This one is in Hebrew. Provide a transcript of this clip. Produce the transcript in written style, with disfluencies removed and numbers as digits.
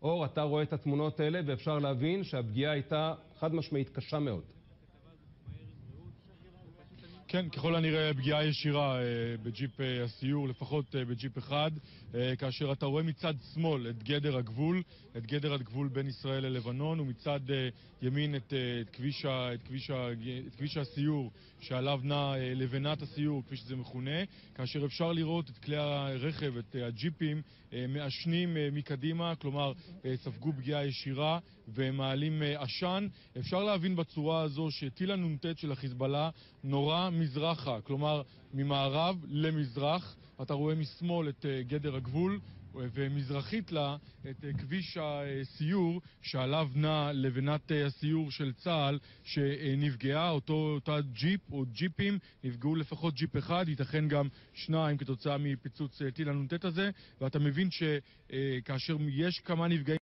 אור, אתה רואה את התמונות האלה ואפשר להבין שהפגיעה הייתה חד משמעית קשה מאוד. כן, ככל הנראה פגיעה ישירה בג'יפ הסיור, לפחות בג'יפ אחד, כאשר אתה רואה מצד שמאל את גדר הגבול בין ישראל ללבנון, ומצד ימין את כביש הסיור שעליו נע לבנת הסיור, כפי שזה מכונה, כאשר אפשר לראות את כלי הרכב, את הג'יפים, מעשנים מקדימה, כלומר ספגו פגיעה ישירה ומעלים עשן. אפשר להבין בצורה הזו שטיל הנ"ט של החיזבאללה נורה מזרחה, כלומר ממערב למזרח. אתה רואה משמאל את גדר הגבול ומזרחית לה את כביש הסיור שעליו נע לבנת הסיור של צה"ל שנפגעה. אותה ג'יפ או ג'יפים נפגעו, לפחות ג'יפ אחד, ייתכן גם שניים כתוצאה מפיצוץ טיל הנ"ט הזה, ואתה מבין שכאשר יש כמה נפגעים